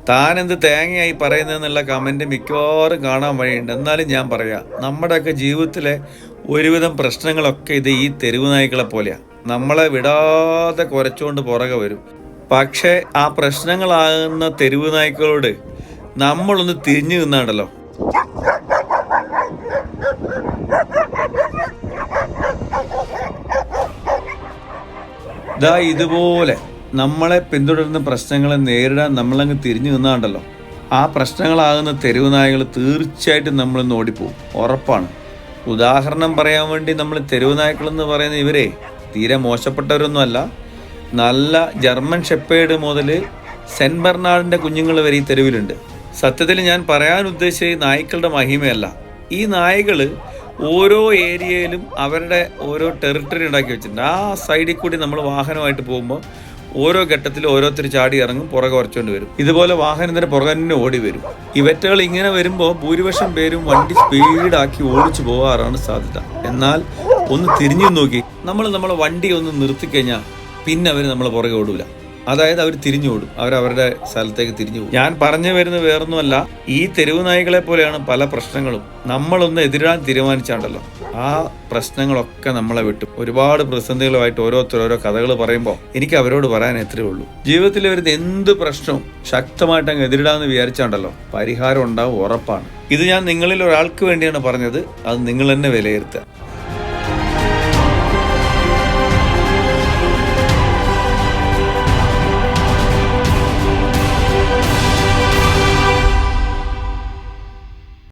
താനെന്ത് തേങ്ങയായി പറയുന്നതെന്നുള്ള comment മിക്കവാറും കാണാൻ വഴിയുണ്ട്. എന്നാലും ഞാൻ പറയാം, നമ്മുടെയൊക്കെ ജീവിതത്തിലെ ഒരുവിധം പ്രശ്നങ്ങളൊക്കെ ഇത് ഈ തെരുവ് നായ്ക്കളെ പോലെയാണ്. നമ്മളെ വിടാതെ കുരച്ചുകൊണ്ട് പുറകെ വരും. പക്ഷേ ആ പ്രശ്നങ്ങളാകുന്ന തെരുവ് നായ്ക്കളോട് നമ്മളൊന്ന് തിരിഞ്ഞു നിന്നാണ്ടല്ലോ, ഇതാ ഇതുപോലെ നമ്മളെ പിന്തുടരുന്ന പ്രശ്നങ്ങളെ നേരിടാൻ നമ്മളങ്ങ് തിരിഞ്ഞു നിന്നാണ്ടല്ലോ, ആ പ്രശ്നങ്ങളാകുന്ന തെരുവ് നായകൾ തീർച്ചയായിട്ടും നമ്മളിന്ന് ഓടിപ്പോവും, ഉറപ്പാണ്. ഉദാഹരണം പറയാൻ വേണ്ടി നമ്മൾ തെരുവ് നായ്ക്കളെന്ന് പറയുന്ന ഇവരെ തീരെ മോശപ്പെട്ടവരൊന്നുമല്ല. നല്ല ജർമ്മൻ ഷെപ്പേർഡ് മുതൽ സെൻറ്റ് ബെർണാർഡിൻ്റെ കുഞ്ഞുങ്ങൾ വരെ ഈ തെരുവിലുണ്ട്. സത്യത്തിൽ ഞാൻ പറയാൻ ഉദ്ദേശിച്ച ഈ നായ്ക്കളുടെ മഹിമയല്ല. ഈ നായകൾ ഓരോ ഏരിയയിലും അവരുടെ ഓരോ ടെറിട്ടറി ഉണ്ടാക്കി വെച്ചിട്ടുണ്ട്. ആ സൈഡിൽ കൂടി നമ്മൾ വാഹനമായിട്ട് പോകുമ്പോൾ ഓരോ ഘട്ടത്തിലും ഓരോരുത്തർ ചാടി ഇറങ്ങും, പുറകെ കുറച്ചുകൊണ്ട് വരും. ഇതുപോലെ വാഹനത്തിന് പുറകെ തന്നെ ഓടി വരും. ഇവറ്റകൾ ഇങ്ങനെ വരുമ്പോൾ ഭൂരിപക്ഷം പേരും വണ്ടി സ്പീഡാക്കി ഓടിച്ചു പോകാറാണ് സാധ്യത. എന്നാൽ ഒന്ന് തിരിഞ്ഞു നോക്കി നമ്മളെ വണ്ടി ഒന്ന് നിർത്തിക്കഴിഞ്ഞാൽ പിന്നെ അവർ നമ്മളെ പുറകെ ഓടൂല. അതായത് അവർ തിരിഞ്ഞോടും, അവരവരുടെ സ്ഥലത്തേക്ക് തിരിഞ്ഞു പോകും. ഞാൻ പറഞ്ഞു വരുന്നത് വേറൊന്നുമല്ല, ഈ തെരുവ് നായ്ക്കളെ പോലെയാണ് പല പ്രശ്നങ്ങളും. നമ്മളൊന്ന് എതിരാൻ തീരുമാനിച്ചാണ്ടല്ലോ, ആ പ്രശ്നങ്ങളൊക്കെ നമ്മളെ വിട്ടും. ഒരുപാട് പ്രതിസന്ധികളുമായിട്ട് ഓരോരുത്തർ ഓരോ കഥകൾ പറയുമ്പോൾ എനിക്ക് അവരോട് പറയാൻ എത്രയേ ഉള്ളൂ. ജീവിതത്തിൽ വരുന്ന എന്ത് പ്രശ്നവും ശക്തമായിട്ട് അങ്ങ് എതിരിടാന്ന് വിചാരിച്ചാണ്ടല്ലോ, പരിഹാരം ഉണ്ടാവും, ഉറപ്പാണ്. ഇത് ഞാൻ നിങ്ങളിൽ ഒരാൾക്ക് വേണ്ടിയാണ് പറഞ്ഞത്. അത് നിങ്ങൾ തന്നെ വിലയിരുത്തുക.